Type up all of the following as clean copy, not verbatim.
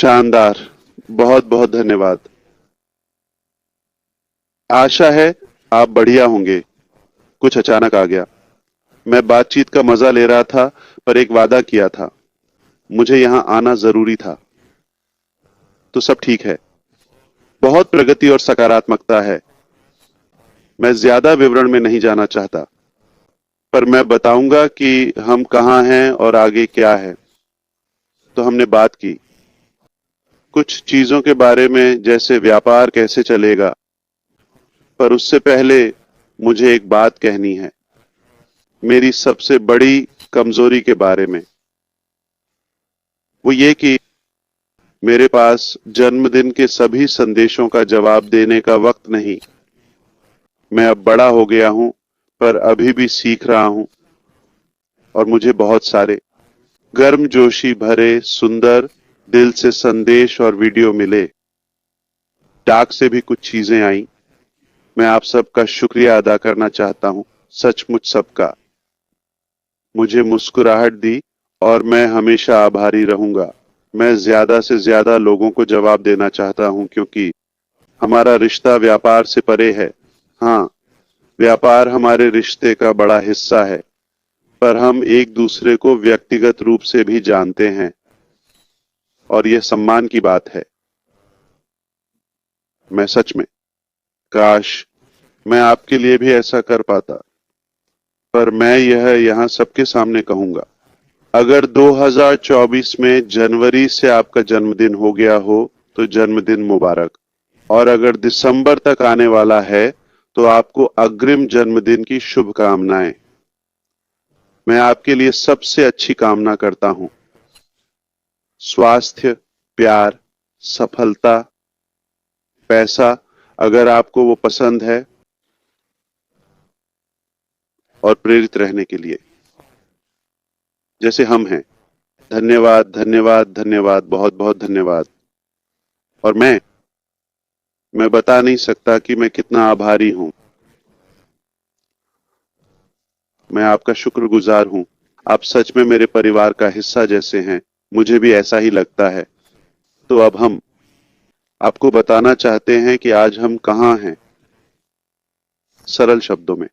शानदार। बहुत बहुत धन्यवाद। आशा है आप बढ़िया होंगे। कुछ अचानक आ गया। मैं बातचीत का मजा ले रहा था, पर एक वादा किया था। मुझे यहां आना जरूरी था। तो सब ठीक है। बहुत प्रगति और सकारात्मकता है। मैं ज्यादा विवरण में नहीं जाना चाहता, पर मैं बताऊंगा कि हम कहाँ हैं और आगे क्या है। तो हमने बात की कुछ चीजों के बारे में, जैसे व्यापार कैसे चलेगा। पर उससे पहले मुझे एक बात कहनी है, मेरी सबसे बड़ी कमजोरी के बारे में। वो ये कि मेरे पास जन्मदिन के सभी संदेशों का जवाब देने का वक्त नहीं। मैं अब बड़ा हो गया हूं, पर अभी भी सीख रहा हूं। और मुझे बहुत सारे गर्मजोशी भरे सुंदर दिल से संदेश और वीडियो मिले। डाक से भी कुछ चीजें आई। मैं आप सबका शुक्रिया अदा करना चाहता हूं, सचमुच सबका। मुझे मुस्कुराहट दी और मैं हमेशा आभारी रहूंगा। मैं ज्यादा से ज्यादा लोगों को जवाब देना चाहता हूं, क्योंकि हमारा रिश्ता व्यापार से परे है। हाँ, व्यापार हमारे रिश्ते का बड़ा हिस्सा है, पर हम एक दूसरे को व्यक्तिगत रूप से भी जानते हैं, और यह सम्मान की बात है। मैं सच में, काश मैं आपके लिए भी ऐसा कर पाता। पर मैं यह यहां सबके सामने कहूंगा। अगर 2024 में जनवरी से आपका जन्मदिन हो गया हो, तो जन्मदिन मुबारक। और अगर दिसंबर तक आने वाला है, तो आपको अग्रिम जन्मदिन की शुभकामनाएं। मैं आपके लिए सबसे अच्छी कामना करता हूं। स्वास्थ्य, प्यार, सफलता, पैसा, अगर आपको वो पसंद है, और प्रेरित रहने के लिए, जैसे हम हैं। धन्यवाद, धन्यवाद, धन्यवाद, बहुत बहुत धन्यवाद। और मैं बता नहीं सकता कि मैं कितना आभारी हूं। मैं आपका शुक्रगुजार हूं। आप सच में मेरे परिवार का हिस्सा जैसे हैं। मुझे भी ऐसा ही लगता है। तो अब हम आपको बताना चाहते हैं कि आज हम कहां हैं। सरल शब्दों में,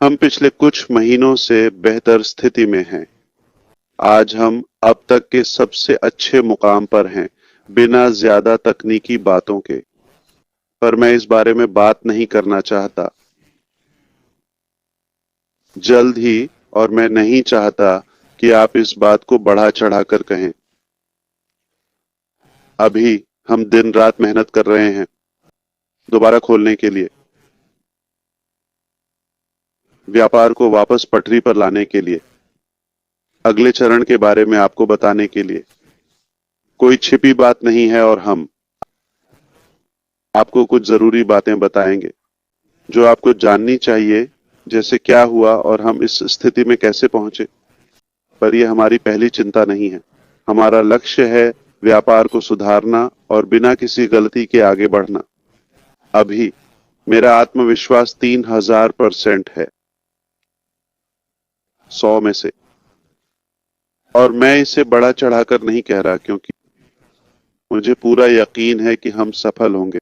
हम पिछले कुछ महीनों से बेहतर स्थिति में हैं। आज हम अब तक के सबसे अच्छे मुकाम पर हैं, बिना ज्यादा तकनीकी बातों के। पर मैं इस बारे में बात नहीं करना चाहता। जल्द ही, और मैं नहीं चाहता कि आप इस बात को बढ़ा चढ़ाकर कहें। अभी हम दिन रात मेहनत कर रहे हैं दोबारा खोलने के लिए, व्यापार को वापस पटरी पर लाने के लिए, अगले चरण के बारे में आपको बताने के लिए। कोई छिपी बात नहीं है, और हम आपको कुछ जरूरी बातें बताएंगे जो आपको जाननी चाहिए, जैसे क्या हुआ और हम इस स्थिति में कैसे पहुंचे। पर यह हमारी पहली चिंता नहीं है। हमारा लक्ष्य है व्यापार को सुधारना और बिना किसी गलती के आगे बढ़ना। अभी मेरा आत्मविश्वास 3000% है, 100 में से। और मैं इसे बढ़ा चढ़ाकर नहीं कह रहा, क्योंकि मुझे पूरा यकीन है कि हम सफल होंगे।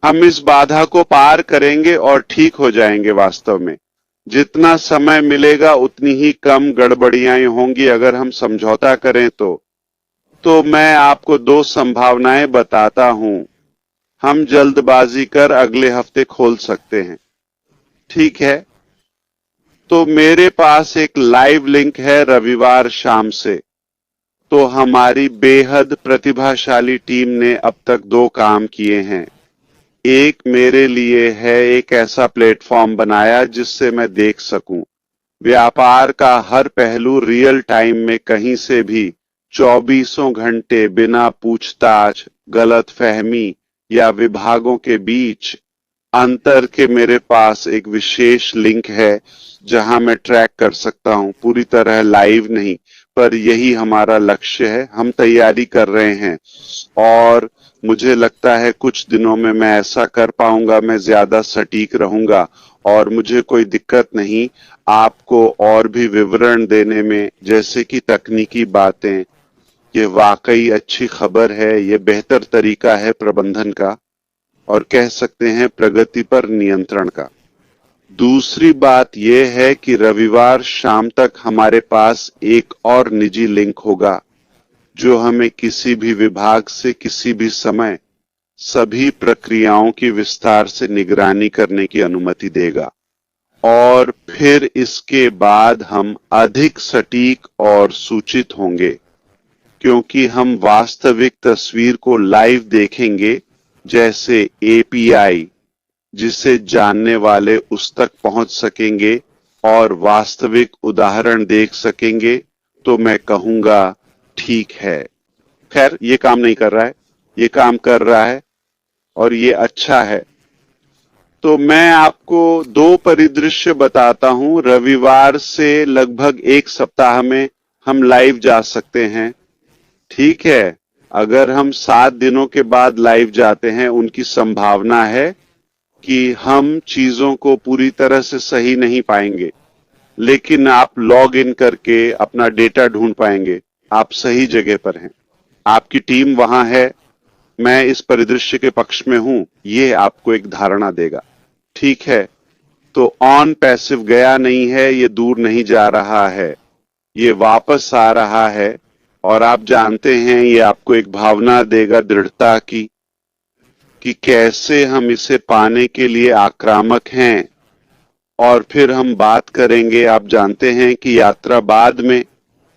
हम इस बाधा को पार करेंगे और ठीक हो जाएंगे। वास्तव में जितना समय मिलेगा उतनी ही कम गड़बड़ियां होंगी अगर हम समझौता करें तो मैं आपको दो संभावनाएं बताता हूं। हम जल्दबाजी कर अगले हफ्ते खोल सकते हैं, ठीक है? तो मेरे पास एक लाइव लिंक है रविवार शाम से। तो हमारी बेहद प्रतिभाशाली टीम ने अब तक दो काम किए हैं। एक मेरे लिए है एक ऐसा प्लेटफॉर्म बनाया जिससे मैं देख सकूं व्यापार का हर पहलू रियल टाइम में, कहीं से भी, चौबीसों घंटे, बिना पूछताछ, गलतफहमी या विभागों के बीच अंतर के। मेरे पास एक विशेष लिंक है जहां मैं ट्रैक कर सकता हूं, पूरी तरह लाइव नहीं, पर यही हमारा लक्ष्य है। हम तैयारी कर रहे हैं और मुझे लगता है कुछ दिनों में मैं ऐसा कर पाऊंगा। मैं ज्यादा सटीक रहूंगा और मुझे कोई दिक्कत नहीं आपको और भी विवरण देने में, जैसे कि तकनीकी बातें, ये वाकई अच्छी खबर है, ये बेहतर तरीका है प्रबंधन का और कह सकते हैं प्रगति पर नियंत्रण का। दूसरी बात यह है कि रविवार शाम तक हमारे पास एक और निजी लिंक होगा जो हमें किसी भी विभाग से किसी भी समय सभी प्रक्रियाओं की विस्तार से निगरानी करने की अनुमति देगा और फिर इसके बाद हम अधिक सटीक और सूचित होंगे क्योंकि हम वास्तविक तस्वीर को लाइव देखेंगे, जैसे एपीआई जिसे जानने वाले उस तक पहुंच सकेंगे और वास्तविक उदाहरण देख सकेंगे। तो मैं कहूंगा ठीक है। खैर ये काम नहीं कर रहा है, ये काम कर रहा है और ये अच्छा है। तो मैं आपको दो परिदृश्य बताता हूं। रविवार से लगभग एक सप्ताह में हम लाइव जा सकते हैं, ठीक है। अगर हम 7 दिनों के बाद लाइव जाते हैं, उनकी संभावना है कि हम चीजों को पूरी तरह से सही नहीं पाएंगे, लेकिन आप लॉग इन करके अपना डेटा ढूंढ पाएंगे। आप सही जगह पर हैं, आपकी टीम वहां है, मैं इस परिदृश्य के पक्ष में हूं, ये आपको एक धारणा देगा, ठीक है। तो ऑन पैसिव गया नहीं है, ये दूर नहीं जा रहा है, ये वापस आ रहा है और आप जानते हैं ये आपको एक भावना देगा दृढ़ता की कि कैसे हम इसे पाने के लिए आक्रामक हैं। और फिर हम बात करेंगे, आप जानते हैं कि यात्रा बाद में,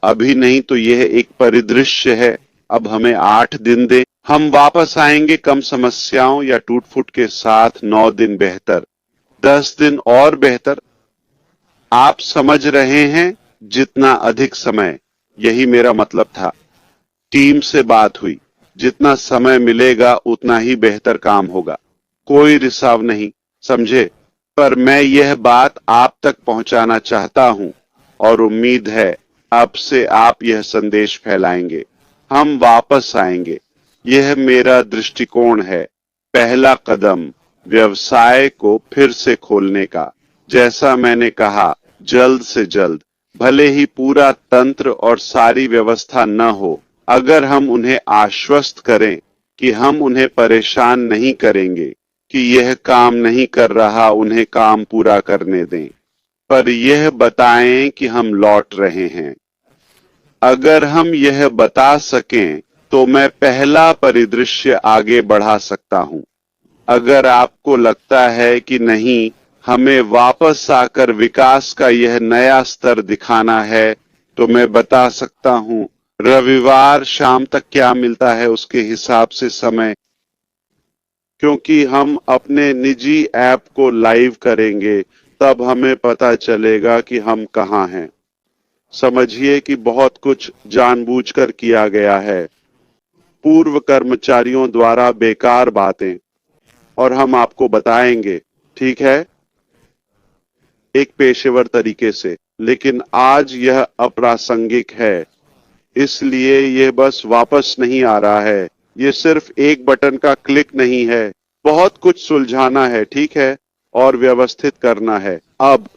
अभी नहीं तो यह एक परिदृश्य है। अब हमें 8 दिन दें, हम वापस आएंगे कम समस्याओं या टूट फूट के साथ। 9 दिन बेहतर, 10 दिन और बेहतर। आप समझ रहे हैं, जितना अधिक समय, यही मेरा मतलब था। टीम से बात हुई, जितना समय मिलेगा उतना ही बेहतर काम होगा, कोई रिसाव नहीं, समझे। पर मैं यह बात आप तक पहुंचाना चाहता हूं और उम्मीद है अब से आप यह संदेश फैलाएंगे। हम वापस आएंगे, यह मेरा दृष्टिकोण है। पहला कदम व्यवसाय को फिर से खोलने का, जैसा मैंने कहा, जल्द से जल्द, भले ही पूरा तंत्र और सारी व्यवस्था न हो। अगर हम उन्हें आश्वस्त करें कि हम उन्हें परेशान नहीं करेंगे कि यह काम नहीं कर रहा, उन्हें काम पूरा करने दें, पर यह बताएं कि हम लौट रहे हैं। अगर हम यह बता सकें तो मैं पहला परिदृश्य आगे बढ़ा सकता हूं। अगर आपको लगता है कि नहीं, हमें वापस आकर विकास का यह नया स्तर दिखाना है, तो मैं बता सकता हूं रविवार शाम तक क्या मिलता है उसके हिसाब से समय, क्योंकि हम अपने निजी ऐप को लाइव करेंगे, तब हमें पता चलेगा कि हम कहां हैं। समझिए कि बहुत कुछ जानबूझकर किया गया है, पूर्व कर्मचारियों द्वारा बेकार बातें, और हम आपको बताएंगे, ठीक है, एक पेशेवर तरीके से। लेकिन आज यह अप्रासंगिक है, इसलिए यह बस वापस नहीं आ रहा है। ये सिर्फ एक बटन का क्लिक नहीं है, बहुत कुछ सुलझाना है, ठीक है, और व्यवस्थित करना है। अब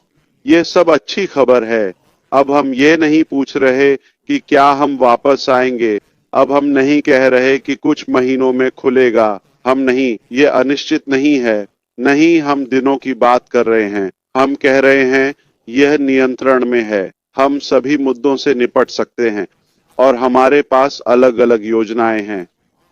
ये सब अच्छी खबर है। अब हम ये नहीं पूछ रहे कि क्या हम वापस आएंगे। अब हम नहीं कह रहे कि कुछ महीनों में खुलेगा। हम नहीं, ये अनिश्चित नहीं है। नहीं, हम दिनों की बात कर रहे हैं। हम कह रहे हैं यह नियंत्रण में है, हम सभी मुद्दों से निपट सकते हैं और हमारे पास अलग अलग योजनाएं हैं।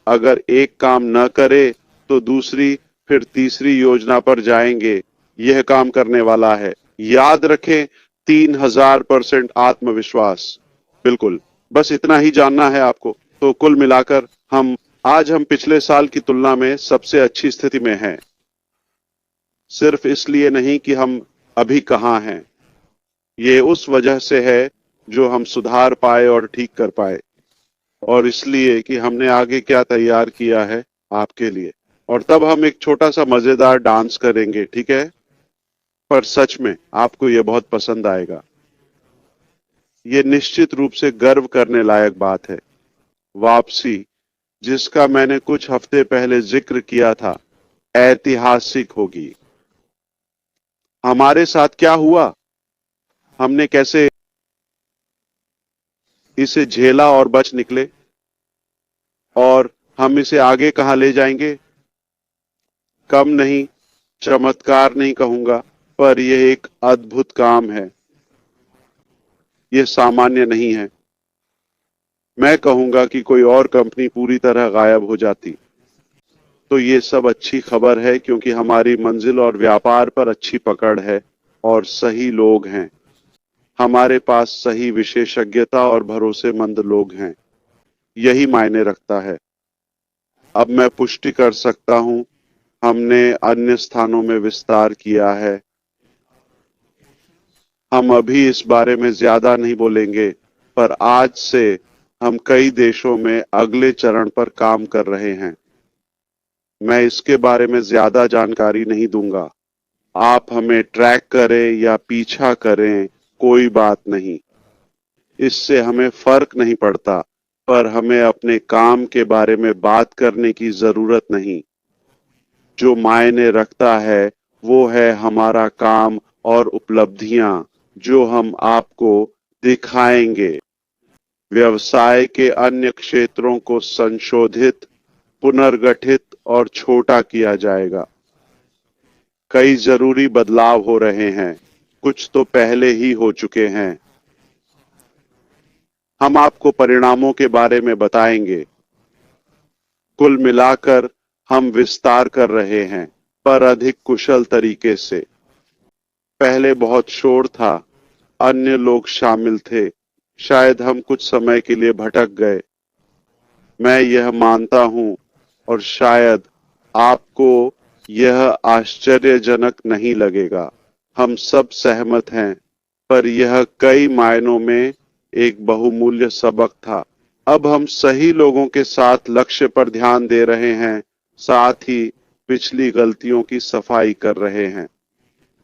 अगर एक काम न करे तो दूसरी, फिर तीसरी योजना पर जाएंगे। यह काम करने वाला है, याद रखें। 3000% आत्मविश्वास, बिल्कुल, बस इतना ही जानना है आपको। तो कुल मिलाकर हम पिछले साल की तुलना में सबसे अच्छी स्थिति में हैं। सिर्फ इसलिए नहीं कि हम अभी कहां हैं, ये उस वजह से है जो हम सुधार पाए और ठीक कर पाए, और इसलिए कि हमने आगे क्या तैयार किया है आपके लिए। और तब हम एक छोटा सा मजेदार डांस करेंगे, ठीक है, पर सच में आपको यह बहुत पसंद आएगा। ये निश्चित रूप से गर्व करने लायक बात है। वापसी, जिसका मैंने कुछ हफ्ते पहले जिक्र किया था, ऐतिहासिक होगी। हमारे साथ क्या हुआ, हमने कैसे इसे झेला और बच निकले। और हम इसे आगे कहाँ ले जाएंगे? कम नहीं, चमत्कार नहीं कहूंगा, पर यह एक अद्भुत काम है। यह सामान्य नहीं है। मैं कहूंगा कि कोई और कंपनी पूरी तरह गायब हो जाती तो ये सब अच्छी खबर है, क्योंकि हमारी मंजिल और व्यापार पर अच्छी पकड़ है और सही लोग हैं। हमारे पास सही विशेषज्ञता और भरोसेमंद लोग हैं। यही मायने रखता है। अब मैं पुष्टि कर सकता हूं, हमने अन्य स्थानों में विस्तार किया है। हम अभी इस बारे में ज्यादा नहीं बोलेंगे, पर आज से हम कई देशों में अगले चरण पर काम कर रहे हैं। मैं इसके बारे में ज्यादा जानकारी नहीं दूंगा। आप हमें ट्रैक करें या पीछा करें, कोई बात नहीं। इससे हमें फर्क नहीं पड़ता, पर हमें अपने काम के बारे में बात करने की जरूरत नहीं। जो मायने रखता है वो है हमारा काम और उपलब्धियां, जो हम आपको दिखाएंगे। व्यवसाय के अन्य क्षेत्रों को संशोधित, पुनर्गठित और छोटा किया जाएगा। कई जरूरी बदलाव हो रहे हैं, कुछ तो पहले ही हो चुके हैं। हम आपको परिणामों के बारे में बताएंगे। कुल मिलाकर हम विस्तार कर रहे हैं, पर अधिक कुशल तरीके से। पहले बहुत शोर था, अन्य लोग शामिल थे, शायद हम कुछ समय के लिए भटक गए। मैं यह मानता हूं, और शायद आपको यह आश्चर्यजनक नहीं लगेगा। हम सब सहमत हैं, पर यह कई मायनों में एक बहुमूल्य सबक था। अब हम सही लोगों के साथ लक्ष्य पर ध्यान दे रहे हैं, साथ ही पिछली गलतियों की सफाई कर रहे हैं।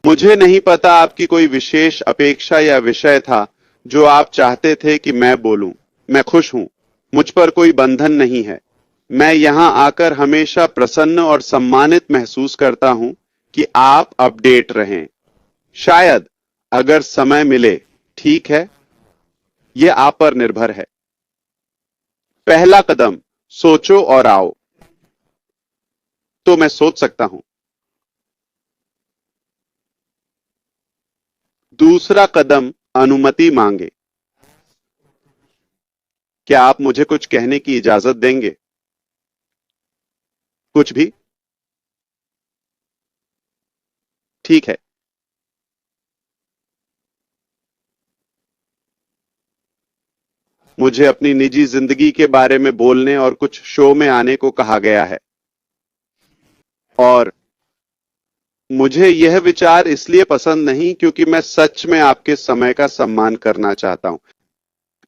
मुझे नहीं पता आपकी कोई विशेष अपेक्षा या विषय था जो आप चाहते थे कि मैं बोलूं। मैं खुश हूं। मुझ पर कोई बंधन नहीं है। मैं यहां आकर हमेशा प्रसन्न और सम्मानित महसूस करता हूं कि आप अपडेट रहें। शायद अगर समय मिले, ठीक है, यह आप पर निर्भर है। पहला कदम, सोचो और आओ। तो मैं सोच सकता हूं। दूसरा कदम, अनुमति मांगे। क्या आप मुझे कुछ कहने की इजाजत देंगे? कुछ भी? ठीक है। मुझे अपनी निजी जिंदगी के बारे में बोलने और कुछ शो में आने को कहा गया है। और मुझे यह विचार इसलिए पसंद नहीं क्योंकि मैं सच में आपके समय का सम्मान करना चाहता हूं।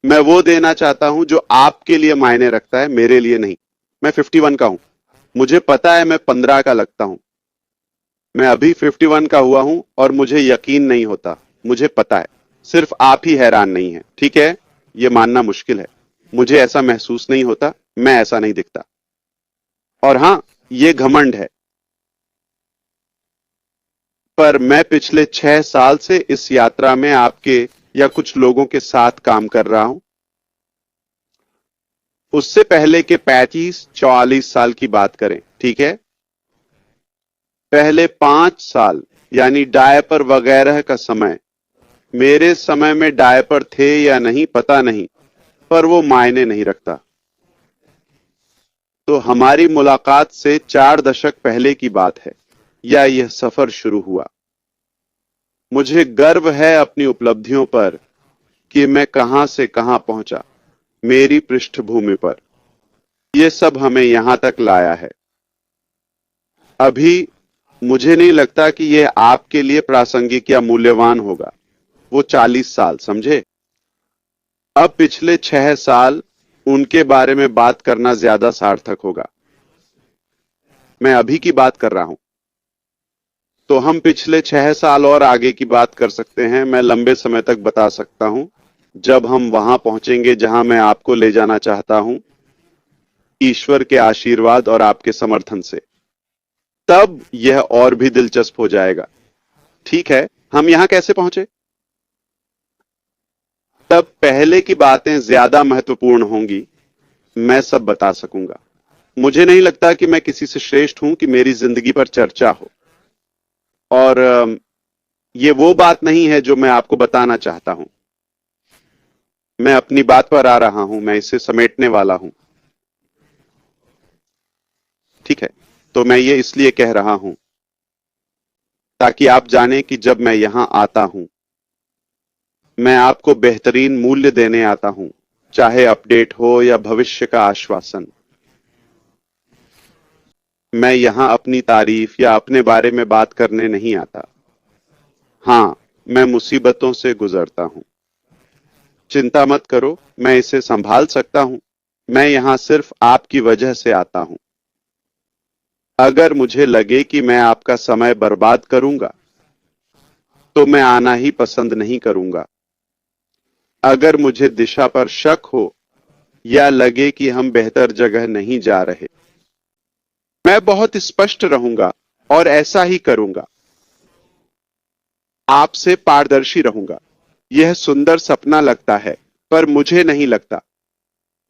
मैं वो देना चाहता हूं जो आपके लिए मायने रखता है, मेरे लिए नहीं। मैं 51 का हूं। मुझे पता है मैं 15 का लगता हूं। मैं अभी 51 का हुआ हूं और मुझे यकीन नहीं होता। मुझे पता है। सिर्फ आप ही हैरान नहीं है, ठीक है? यह मानना मुश्किल है। मुझे ऐसा महसूस नहीं होता, मैं ऐसा नहीं दिखता। और हां, यह घमंड है। पर मैं पिछले 6 साल से इस यात्रा में आपके या कुछ लोगों के साथ काम कर रहा हूं। उससे पहले के 35-44 साल की बात करें, ठीक है? पहले 5 साल, यानी डायपर वगैरह का समय। मेरे समय में डायपर थे या नहीं पता नहीं, पर वो मायने नहीं रखता। तो हमारी मुलाकात से 4 दशक पहले की बात है, या यह सफर शुरू हुआ। मुझे गर्व है अपनी उपलब्धियों पर, कि मैं कहां से कहां पहुंचा, मेरी पृष्ठभूमि पर। यह सब हमें यहां तक लाया है। अभी मुझे नहीं लगता कि यह आपके लिए प्रासंगिक या मूल्यवान होगा। वो 40 साल, समझे? अब पिछले 6 साल, उनके बारे में बात करना ज्यादा सार्थक होगा। मैं अभी की बात कर रहा हूं। तो हम पिछले 6 साल और आगे की बात कर सकते हैं। मैं लंबे समय तक बता सकता हूं। जब हम वहां पहुंचेंगे जहां मैं आपको ले जाना चाहता हूं, ईश्वर के आशीर्वाद और आपके समर्थन से, तब यह और भी दिलचस्प हो जाएगा। ठीक है, हम यहां कैसे पहुंचे? तब पहले की बातें ज्यादा महत्वपूर्ण होंगी। मैं सब बता सकूंगा। मुझे नहीं लगता कि मैं किसी से श्रेष्ठ हूं कि मेरी जिंदगी पर चर्चा हो। और ये वो बात नहीं है जो मैं आपको बताना चाहता हूं। मैं अपनी बात पर आ रहा हूं, मैं इसे समेटने वाला हूं। ठीक है, तो मैं ये इसलिए कह रहा हूं ताकि आप जानें कि जब मैं यहां आता हूं, मैं आपको बेहतरीन मूल्य देने आता हूं, चाहे अपडेट हो या भविष्य का आश्वासन। मैं यहां अपनी तारीफ या अपने बारे में बात करने नहीं आता। हां, मैं मुसीबतों से गुजरता हूं। चिंता मत करो, मैं इसे संभाल सकता हूं। मैं यहां सिर्फ आपकी वजह से आता हूं। अगर मुझे लगे कि मैं आपका समय बर्बाद करूंगा, तो मैं आना ही पसंद नहीं करूंगा। अगर मुझे दिशा पर शक हो या लगे कि हम बेहतर जगह नहीं जा रहे, मैं बहुत स्पष्ट रहूंगा और ऐसा ही करूंगा। आपसे पारदर्शी रहूंगा। यह सुंदर सपना लगता है, पर मुझे नहीं लगता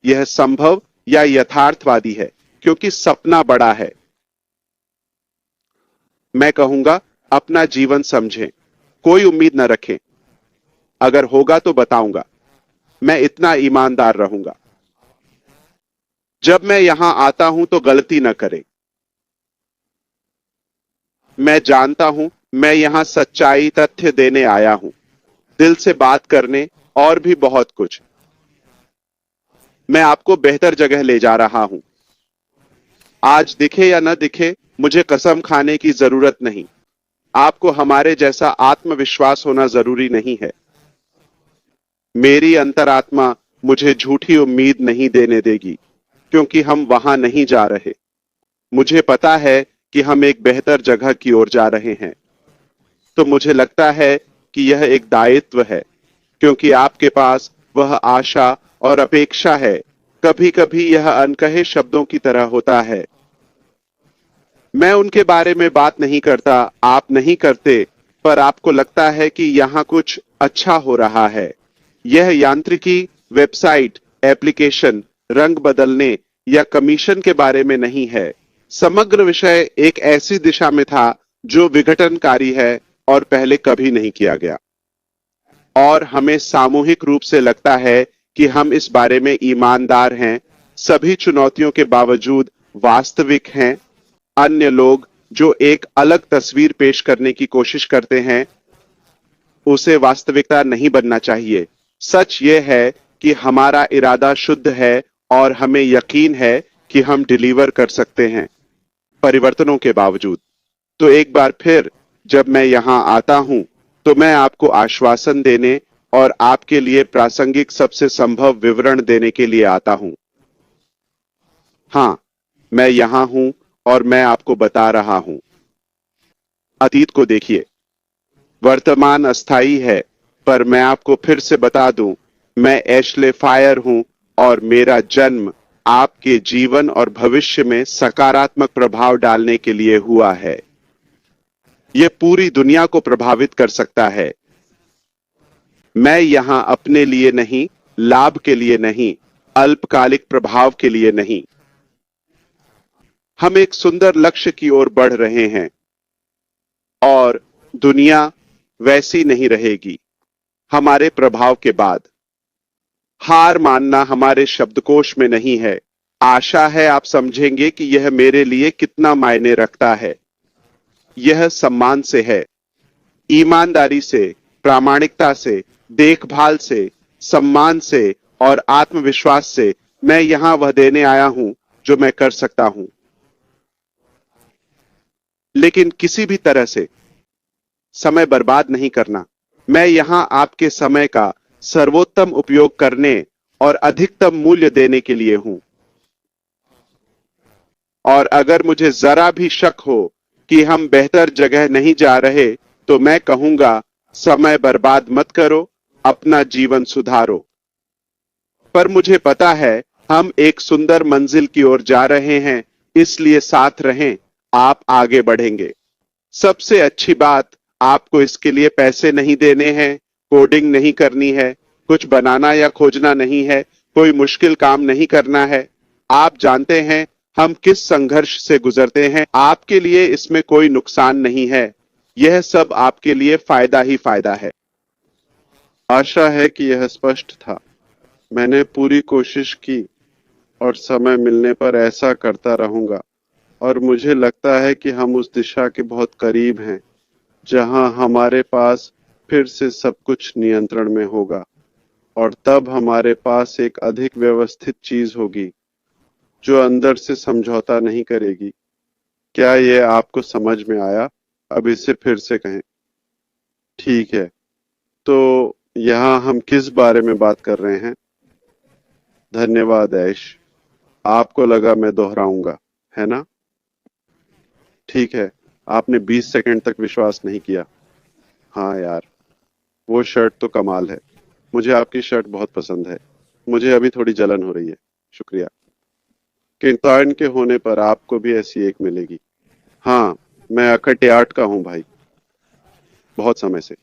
यह संभव या यथार्थवादी है, क्योंकि सपना बड़ा है। मैं कहूंगा, अपना जीवन समझें, कोई उम्मीद न रखें। अगर होगा तो बताऊंगा। मैं इतना ईमानदार रहूंगा। जब मैं यहां आता हूं तो गलती न करें। मैं जानता हूं, मैं यहां सच्चाई तथ्य देने आया हूं, दिल से बात करने और भी बहुत कुछ। मैं आपको बेहतर जगह ले जा रहा हूं। आज दिखे या न दिखे, मुझे कसम खाने की जरूरत नहीं। आपको हमारे जैसा आत्मविश्वास होना जरूरी नहीं है। मेरी अंतरात्मा मुझे झूठी उम्मीद नहीं देने देगी, क्योंकि हम वहां नहीं जा रहे। मुझे पता है कि हम एक बेहतर जगह की ओर जा रहे हैं। तो मुझे लगता है कि यह एक दायित्व है, क्योंकि आपके पास वह आशा और अपेक्षा है। कभी कभी यह अनकहे शब्दों की तरह होता है। मैं उनके बारे में बात नहीं करता, आप नहीं करते, पर आपको लगता है कि यहां कुछ अच्छा हो रहा है। यह यांत्रिकी, वेबसाइट, एप्लीकेशन, रंग बदलने या कमीशन के बारे में नहीं है। समग्र विषय एक ऐसी दिशा में था जो विघटनकारी है और पहले कभी नहीं किया गया। और हमें सामूहिक रूप से लगता है कि हम इस बारे में ईमानदार हैं, सभी चुनौतियों के बावजूद वास्तविक हैं। अन्य लोग जो एक अलग तस्वीर पेश करने की कोशिश करते हैं, उसे वास्तविकता नहीं बनना चाहिए। सच यह है कि हमारा इरादा शुद्ध है और हमें यकीन है कि हम डिलीवर कर सकते हैं, परिवर्तनों के बावजूद। तो एक बार फिर जब मैं यहां आता हूं, तो मैं आपको आश्वासन देने और आपके लिए प्रासंगिक सबसे संभव विवरण देने के लिए आता हूं। हां, मैं यहां हूं और मैं आपको बता रहा हूं। अतीत को देखिए, वर्तमान अस्थाई है, पर मैं आपको फिर से बता दूं, मैं एशले फायर हूं और मेरा जन्म आपके जीवन और भविष्य में सकारात्मक प्रभाव डालने के लिए हुआ है। यह पूरी दुनिया को प्रभावित कर सकता है। मैं यहां अपने लिए नहीं, लाभ के लिए नहीं, अल्पकालिक प्रभाव के लिए नहीं। हम एक सुंदर लक्ष्य की ओर बढ़ रहे हैं और दुनिया वैसी नहीं रहेगी हमारे प्रभाव के बाद। हार मानना हमारे शब्दकोश में नहीं है। आशा है आप समझेंगे कि यह मेरे लिए कितना मायने रखता है। यह सम्मान से है, ईमानदारी से, प्रामाणिकता से, देखभाल से, सम्मान से और आत्मविश्वास से। मैं यहां वह देने आया हूं जो मैं कर सकता हूं, लेकिन किसी भी तरह से समय बर्बाद नहीं करना। मैं यहां आपके समय का सर्वोत्तम उपयोग करने और अधिकतम मूल्य देने के लिए हूं। और अगर मुझे जरा भी शक हो कि हम बेहतर जगह नहीं जा रहे, तो मैं कहूंगा, समय बर्बाद मत करो, अपना जीवन सुधारो। पर मुझे पता है हम एक सुंदर मंजिल की ओर जा रहे हैं, इसलिए साथ रहें, आप आगे बढ़ेंगे। सबसे अच्छी बात, आपको इसके लिए पैसे नहीं देने हैं, कोडिंग नहीं करनी है, कुछ बनाना या खोजना नहीं है, कोई मुश्किल काम नहीं करना है। आप जानते हैं हम किस संघर्ष से गुजरते हैं। आपके लिए इसमें कोई नुकसान नहीं है। यह सब आपके लिए फायदा ही फायदा है। आशा है कि यह स्पष्ट था। मैंने पूरी कोशिश की और समय मिलने पर ऐसा करता रहूंगा। और मुझे लगता है कि हम उस दिशा के बहुत करीब हैं जहां हमारे पास फिर से सब कुछ नियंत्रण में होगा। और तब हमारे पास एक अधिक व्यवस्थित चीज होगी जो अंदर से समझौता नहीं करेगी। क्या ये आपको समझ में आया? अब इसे फिर से कहें। ठीक है, तो यहाँ हम किस बारे में बात कर रहे हैं? धन्यवाद ऐश। आपको लगा मैं दोहराऊंगा, है ना? ठीक है, आपने 20 सेकंड तक विश्वास नहीं किया। हाँ यार, वो शर्ट तो कमाल है। मुझे आपकी शर्ट बहुत पसंद है। मुझे अभी थोड़ी जलन हो रही है। शुक्रिया। किंतान के होने पर आपको भी ऐसी एक मिलेगी। हाँ, मैं अकटियाट का हूँ भाई, बहुत समय से।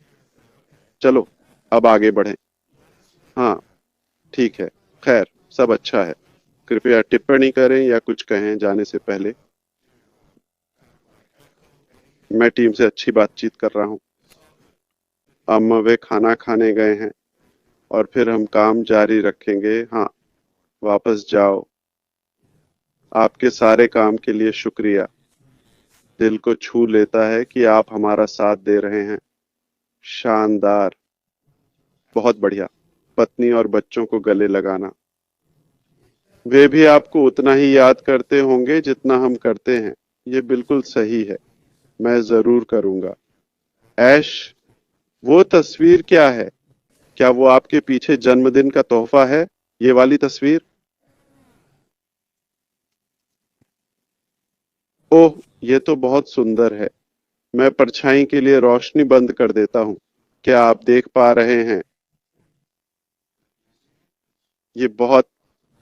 चलो, अब आगे बढ़ें। हाँ, ठीक है। खैर, सब अच्छा है। कृपया टिप्पणी करें या कुछ कहें जाने से पहले। मैं टीम से अच्छी बातचीत कर रहा हूँ। अम्मा वे खाना खाने गए हैं और फिर हम काम जारी रखेंगे। हाँ, वापस जाओ। आपके सारे काम के लिए शुक्रिया। दिल को छू लेता है कि आप हमारा साथ दे रहे हैं। शानदार। बहुत बढ़िया। पत्नी और बच्चों को गले लगाना। वे भी आपको उतना ही याद करते होंगे जितना हम करते हैं। ये बिल्कुल सही है। मैं जरूर करूंगा। ऐश, वो तस्वीर क्या है? क्या वो आपके पीछे जन्मदिन का तोहफा है? ये वाली तस्वीर? ओह, ये तो बहुत सुंदर है। मैं परछाई के लिए रोशनी बंद कर देता हूँ। क्या आप देख पा रहे हैं? ये बहुत,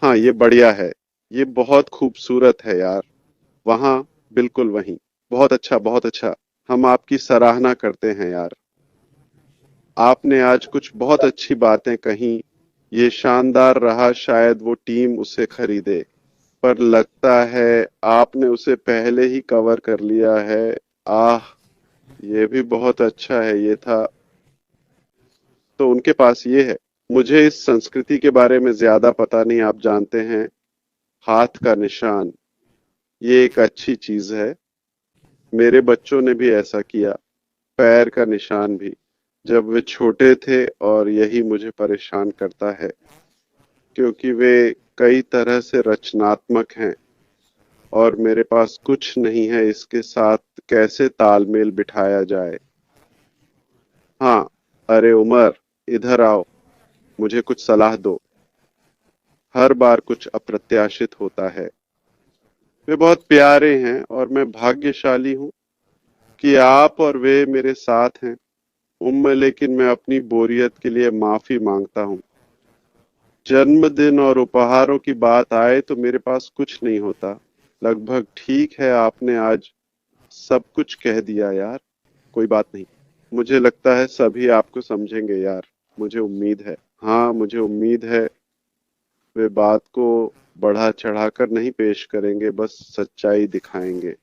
हाँ, ये बढ़िया है। ये बहुत खूबसूरत है यार। वहां, बिल्कुल वहीं। बहुत अच्छा, बहुत अच्छा। हम आपकी सराहना करते हैं यार। आपने आज कुछ बहुत अच्छी बातें कही। ये शानदार रहा। शायद वो टीम उसे खरीदे, पर लगता है आपने उसे पहले ही कवर कर लिया है। आह, ये भी बहुत अच्छा है। ये था, तो उनके पास ये है। मुझे इस संस्कृति के बारे में ज्यादा पता नहीं। आप जानते हैं, हाथ का निशान, ये एक अच्छी चीज है। मेरे बच्चों ने भी ऐसा किया। पैर का निशान भी, जब वे छोटे थे। और यही मुझे परेशान करता है क्योंकि वे कई तरह से रचनात्मक हैं और मेरे पास कुछ नहीं है इसके साथ कैसे तालमेल बिठाया जाए। हाँ, अरे उमर, इधर आओ। मुझे कुछ सलाह दो। हर बार कुछ अप्रत्याशित होता है। वे बहुत प्यारे हैं और मैं भाग्यशाली हूँ कि आप और वे मेरे साथ हैं। लेकिन मैं अपनी बोरियत के लिए माफी मांगता हूँ। जन्मदिन और उपहारों की बात आए तो मेरे पास कुछ नहीं होता। लगभग ठीक है, आपने आज सब कुछ कह दिया यार। कोई बात नहीं। मुझे लगता है सभी आपको समझेंगे यार। मुझे उम्मीद है। हाँ, मुझे उम्मीद है। वे बात को बढ़ा चढ़ाकर नहीं पेश करेंगे, बस सच्चाई दिखाएंगे।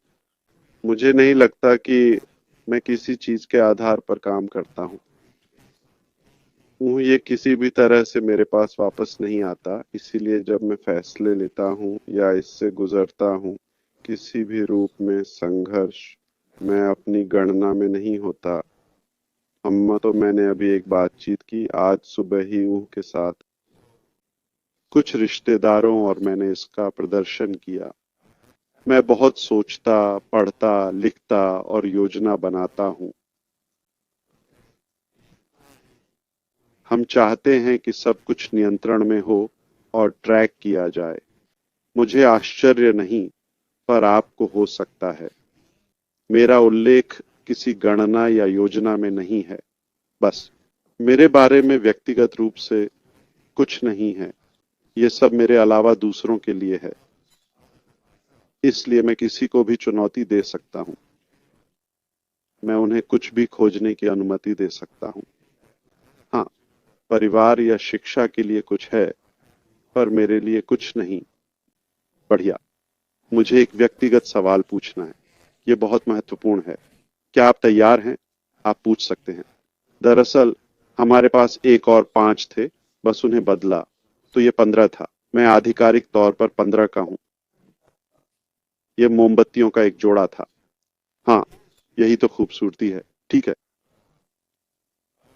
मुझे नहीं लगता कि मैं किसी चीज के आधार पर काम करता हूँ। ये किसी भी तरह से मेरे पास वापस नहीं आता। इसीलिए जब मैं फैसले लेता हूँ या इससे गुजरता हूँ, किसी भी रूप में संघर्ष, मैं अपनी गणना में नहीं होता। अम्मा, तो मैंने अभी एक बातचीत की आज सुबह ही के साथ, कुछ रिश्तेदारों, और मैंने इसका प्रदर्शन किया। मैं बहुत सोचता, पढ़ता, लिखता और योजना बनाता हूँ। हम चाहते हैं कि सब कुछ नियंत्रण में हो और ट्रैक किया जाए। मुझे आश्चर्य नहीं, पर आपको हो सकता है। मेरा उल्लेख किसी गणना या योजना में नहीं है। बस, मेरे बारे में व्यक्तिगत रूप से कुछ नहीं है। ये सब मेरे अलावा दूसरों के लिए है। इसलिए मैं किसी को भी चुनौती दे सकता हूँ। मैं उन्हें कुछ भी खोजने की अनुमति दे सकता हूँ। हाँ, परिवार या शिक्षा के लिए कुछ है, पर मेरे लिए कुछ नहीं। बढ़िया। मुझे एक व्यक्तिगत सवाल पूछना है। ये बहुत महत्वपूर्ण है। क्या आप तैयार हैं? आप पूछ सकते हैं। दरअसल हमारे पास एक और 5 थे, बस उन्हें बदला, तो ये 15 था। मैं आधिकारिक तौर पर 15 का हूँ। ये मोमबत्तियों का एक जोड़ा था। हाँ, यही तो खूबसूरती है। ठीक है।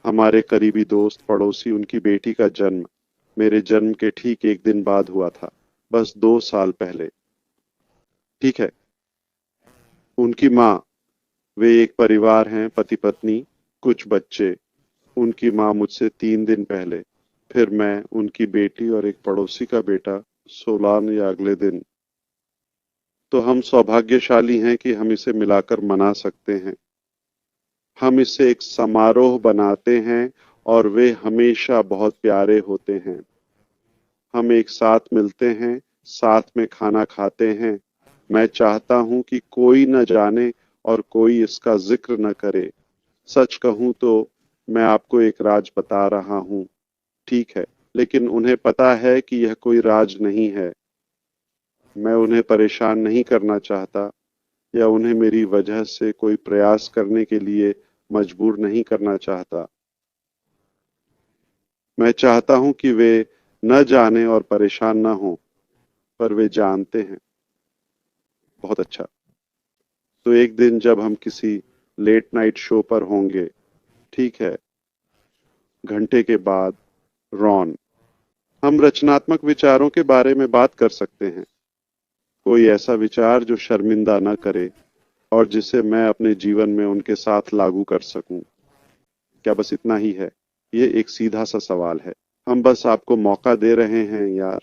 हमारे करीबी दोस्त पड़ोसी, उनकी बेटी का जन्म मेरे जन्म के ठीक एक दिन बाद हुआ था, बस 2 साल पहले। ठीक है। उनकी माँ, वे एक परिवार हैं, पति पत्नी, कुछ बच्चे। उनकी माँ मुझसे 3 दिन पहले, फिर मैं, उनकी बेटी और एक पड़ोसी का बेटा 16 या अगले दिन। तो हम सौभाग्यशाली हैं कि हम इसे मिलाकर मना सकते हैं। हम इसे एक समारोह बनाते हैं और वे हमेशा बहुत प्यारे होते हैं। हम एक साथ मिलते हैं, साथ में खाना खाते हैं। मैं चाहता हूं कि कोई न जाने और कोई इसका जिक्र न करे। सच कहूं तो मैं आपको एक राज बता रहा हूं। ठीक है, लेकिन उन्हें पता है कि यह कोई राज नहीं है। मैं उन्हें परेशान नहीं करना चाहता या उन्हें मेरी वजह से कोई प्रयास करने के लिए मजबूर नहीं करना चाहता। मैं चाहता हूं कि वे न जाने और परेशान न हों, पर वे जानते हैं। बहुत अच्छा। तो एक दिन जब हम किसी लेट नाइट शो पर होंगे, ठीक है, घंटे के बाद, रॉन, हम रचनात्मक विचारों के बारे में बात कर सकते हैं। कोई ऐसा विचार जो शर्मिंदा न करे और जिसे मैं अपने जीवन में उनके साथ लागू कर सकूं। क्या बस इतना ही है? ये एक सीधा सा सवाल है। हम बस आपको मौका दे रहे हैं यार।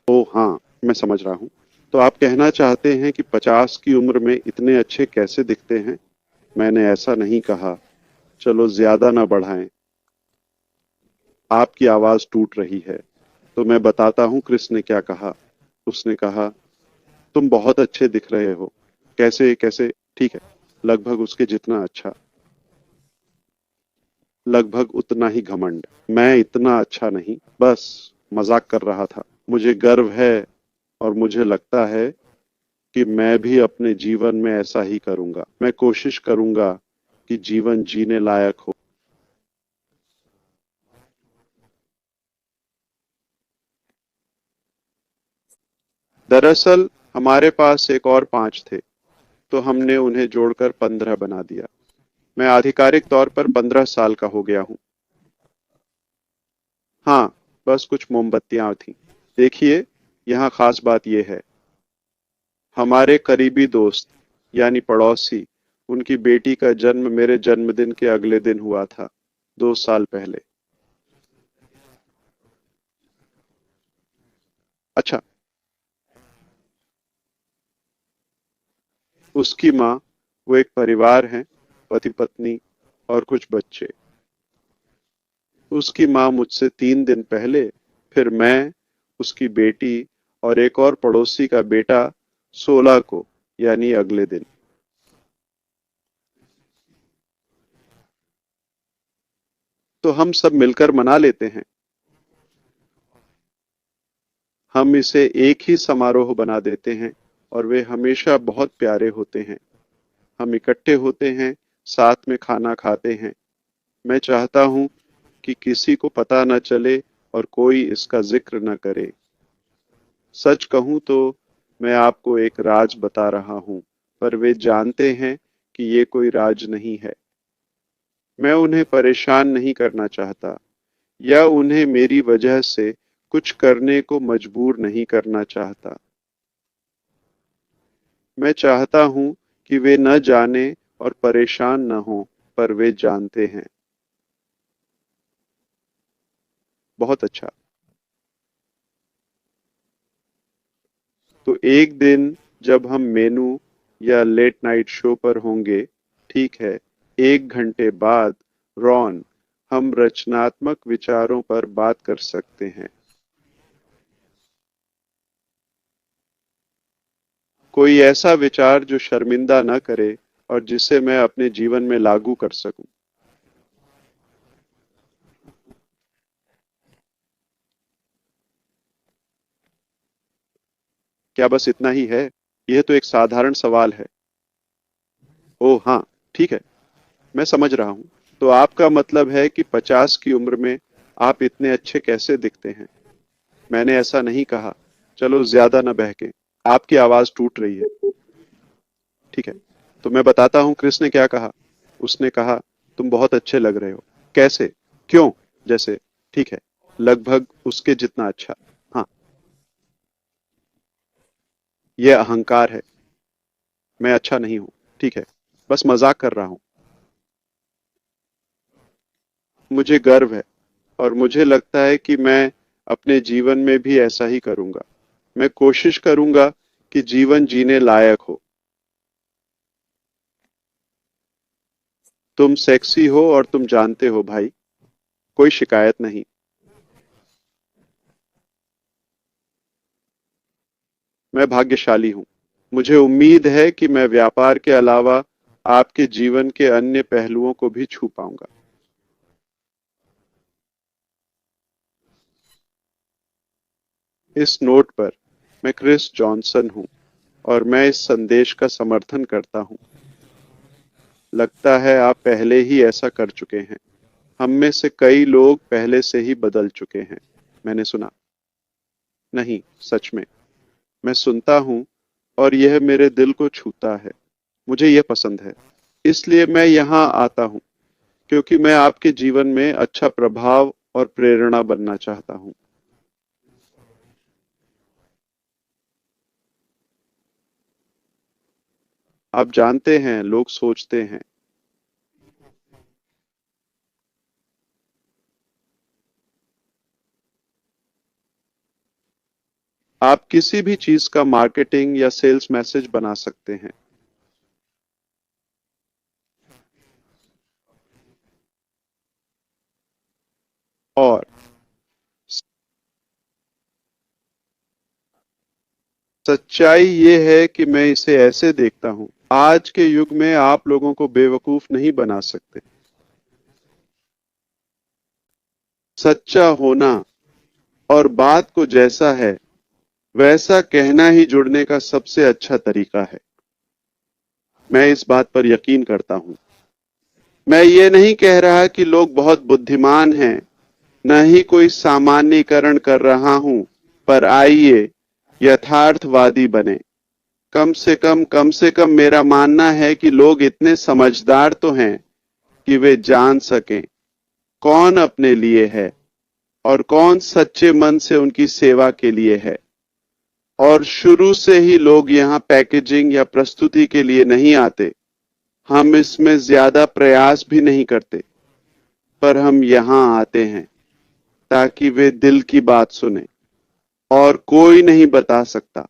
ओ हाँ, मैं समझ रहा हूँ। तो आप कहना चाहते हैं कि 50 की उम्र में इतने अच्छे कैसे दिखते हैं? मैंने ऐसा नहीं कहा। चलो ज्यादा ना बढ़ाएं। आपकी आवाज टूट रही है। तो मैं बताता हूँ क्रिस ने क्या कहा। उसने कहा, तुम बहुत अच्छे दिख रहे हो। कैसे कैसे? ठीक है, लगभग उसके जितना अच्छा। लगभग उतना ही घमंड। मैं इतना अच्छा नहीं, बस मजाक कर रहा था। मुझे गर्व है और मुझे लगता है कि मैं भी अपने जीवन में ऐसा ही करूंगा। मैं कोशिश करूंगा कि जीवन जीने लायक हो। दरअसल हमारे पास एक और 5 थे, तो हमने उन्हें जोड़कर 15 बना दिया। मैं आधिकारिक तौर पर 15 साल का हो गया हूँ। हाँ, बस कुछ मोमबत्तियां थीं। देखिए, यहाँ खास बात यह है। हमारे करीबी दोस्त, यानी पड़ोसी, उनकी बेटी का जन्म मेरे जन्मदिन के अगले दिन हुआ था, 2 साल पहले। अच्छा। उसकी माँ, वो एक परिवार है, पति पत्नी और कुछ बच्चे। उसकी माँ मुझसे 3 दिन पहले, फिर मैं, उसकी बेटी और एक और पड़ोसी का बेटा 16 को, यानी अगले दिन। तो हम सब मिलकर मना लेते हैं। हम इसे एक ही समारोह बना देते हैं और वे हमेशा बहुत प्यारे होते हैं। हम इकट्ठे होते हैं, साथ में खाना खाते हैं। मैं चाहता हूँ कि किसी को पता न चले और कोई इसका जिक्र न करे। सच कहूं तो मैं आपको एक राज बता रहा हूं, पर वे जानते हैं कि ये कोई राज नहीं है। मैं उन्हें परेशान नहीं करना चाहता या उन्हें मेरी वजह से कुछ करने को मजबूर नहीं करना चाहता। मैं चाहता हूं कि वे न जाने और परेशान न हों, पर वे जानते हैं। बहुत अच्छा। तो एक दिन जब हम मेनू या लेट नाइट शो पर होंगे, ठीक है, 1 घंटे बाद, रॉन, हम रचनात्मक विचारों पर बात कर सकते हैं। कोई ऐसा विचार जो शर्मिंदा न करे और जिसे मैं अपने जीवन में लागू कर सकूं। क्या बस इतना ही है? यह तो एक साधारण सवाल है। ओह हाँ, ठीक है, मैं समझ रहा हूँ। तो आपका मतलब है कि 50 की उम्र में आप इतने अच्छे कैसे दिखते हैं? मैंने ऐसा नहीं कहा। चलो ज्यादा न बहके। आपकी आवाज टूट रही है। ठीक है, तो मैं बताता हूँ क्रिस ने क्या कहा। उसने कहा, तुम बहुत अच्छे लग रहे हो। कैसे? क्यों? जैसे? ठीक है, लगभग उसके जितना अच्छा। हाँ, यह अहंकार है। मैं अच्छा नहीं हूँ। ठीक है, बस मजाक कर रहा हूँ। मुझे गर्व है और मुझे लगता है कि मैं अपने जीवन में भी ऐसा ही करूंगा। मैं कोशिश करूंगा कि जीवन जीने लायक हो। तुम सेक्सी हो और तुम जानते हो भाई, कोई शिकायत नहीं। मैं भाग्यशाली हूँ। मुझे उम्मीद है कि मैं व्यापार के अलावा आपके जीवन के अन्य पहलुओं को भी छू पाऊंगा। इस नोट पर, मैं क्रिस जॉनसन हूँ और मैं इस संदेश का समर्थन करता हूँ। लगता है आप पहले ही ऐसा कर चुके हैं। हम में से कई लोग पहले से ही बदल चुके हैं। मैंने सुना। नहीं, सच में। मैं सुनता हूँ और यह मेरे दिल को छूता है। मुझे यह पसंद है। इसलिए मैं यहाँ आता हूँ, क्योंकि मैं आपके जीवन में अच्छा प्रभाव और प्रेरणा बनना चाहता हूँ। आप जानते हैं, लोग सोचते हैं। आप किसी भी चीज का मार्केटिंग या सेल्स मैसेज बना सकते हैं। और सच्चाई ये है कि मैं इसे ऐसे देखता हूँ। आज के युग में आप लोगों को बेवकूफ नहीं बना सकते। सच्चा होना और बात को जैसा है वैसा कहना ही जुड़ने का सबसे अच्छा तरीका है। मैं इस बात पर यकीन करता हूँ। मैं ये नहीं कह रहा कि लोग बहुत बुद्धिमान हैं, न ही कोई सामान्यीकरण कर रहा हूं, पर आइए यथार्थवादी बने। कम से कम मेरा मानना है कि लोग इतने समझदार तो हैं कि वे जान सकें कौन अपने लिए है और कौन सच्चे मन से उनकी सेवा के लिए है। और शुरू से ही लोग यहाँ पैकेजिंग या प्रस्तुति के लिए नहीं आते। हम इसमें ज्यादा प्रयास भी नहीं करते, पर हम यहाँ आते हैं ताकि वे दिल की बात सुने। और कोई नहीं बता सकता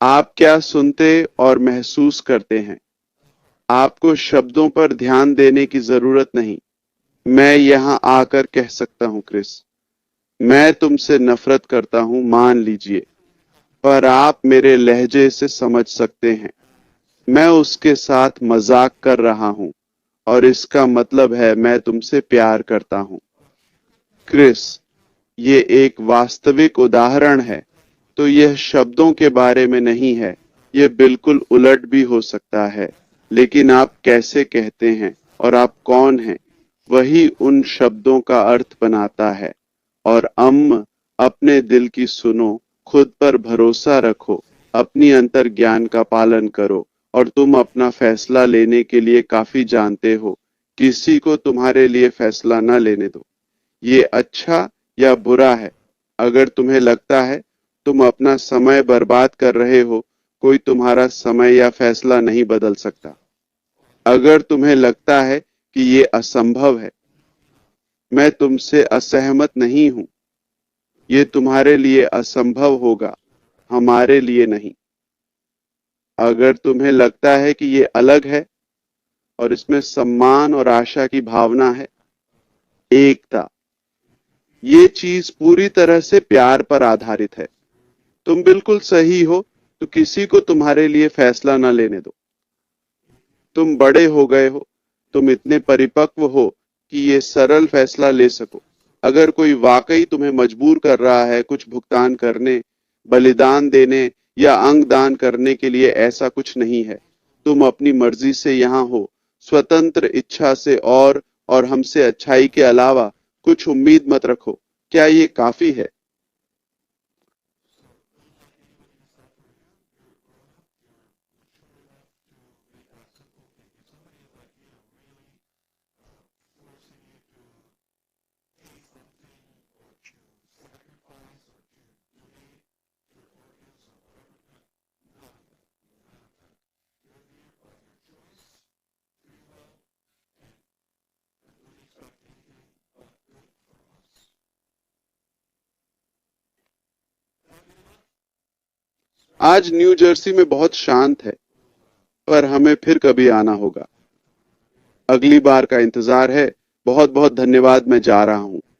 आप क्या सुनते और महसूस करते हैं। आपको शब्दों पर ध्यान देने की जरूरत नहीं। मैं यहाँ आकर कह सकता हूँ, क्रिस, मैं तुमसे नफरत करता हूँ, मान लीजिए, पर आप मेरे लहजे से समझ सकते हैं। मैं उसके साथ मजाक कर रहा हूँ और इसका मतलब है मैं तुमसे प्यार करता हूँ। क्रिस, ये एक वास्तविक उदाहरण है। तो यह शब्दों के बारे में नहीं है। यह बिल्कुल उलट भी हो सकता है। लेकिन आप कैसे कहते हैं और आप कौन हैं, वही उन शब्दों का अर्थ बनाता है। और अपने दिल की सुनो, खुद पर भरोसा रखो, अपनी अंतर ज्ञान का पालन करो और तुम अपना फैसला लेने के लिए काफी जानते हो। किसी को तुम्हारे लिए फैसला न लेने दो। ये अच्छा या बुरा है। अगर तुम्हें लगता है तुम अपना समय बर्बाद कर रहे हो, कोई तुम्हारा समय या फैसला नहीं बदल सकता। अगर तुम्हें लगता है कि ये असंभव है, मैं तुमसे असहमत नहीं हूं। ये तुम्हारे लिए असंभव होगा, हमारे लिए नहीं। अगर तुम्हें लगता है कि ये अलग है और इसमें सम्मान और आशा की भावना है, एकता, ये चीज पूरी तरह से प्यार पर आधारित है। तुम बिल्कुल सही हो, तो किसी को तुम्हारे लिए फैसला न लेने दो। तुम बड़े हो गए हो, तुम इतने परिपक्व हो कि ये सरल फैसला ले सको। अगर कोई वाकई तुम्हें मजबूर कर रहा है कुछ भुगतान करने, बलिदान देने या अंग दान करने के लिए ऐसा कुछ नहीं है। तुम अपनी मर्जी से यहाँ हो, स्वतंत्र इच्छा से और हमसे अच्छाई के अलावा कुछ उम्मीद मत रखो। क्या ये काफी है? आज न्यू जर्सी में बहुत शांत है, पर हमें फिर कभी आना होगा। अगली बार का इंतजार है। बहुत बहुत धन्यवाद। मैं जा रहा हूं।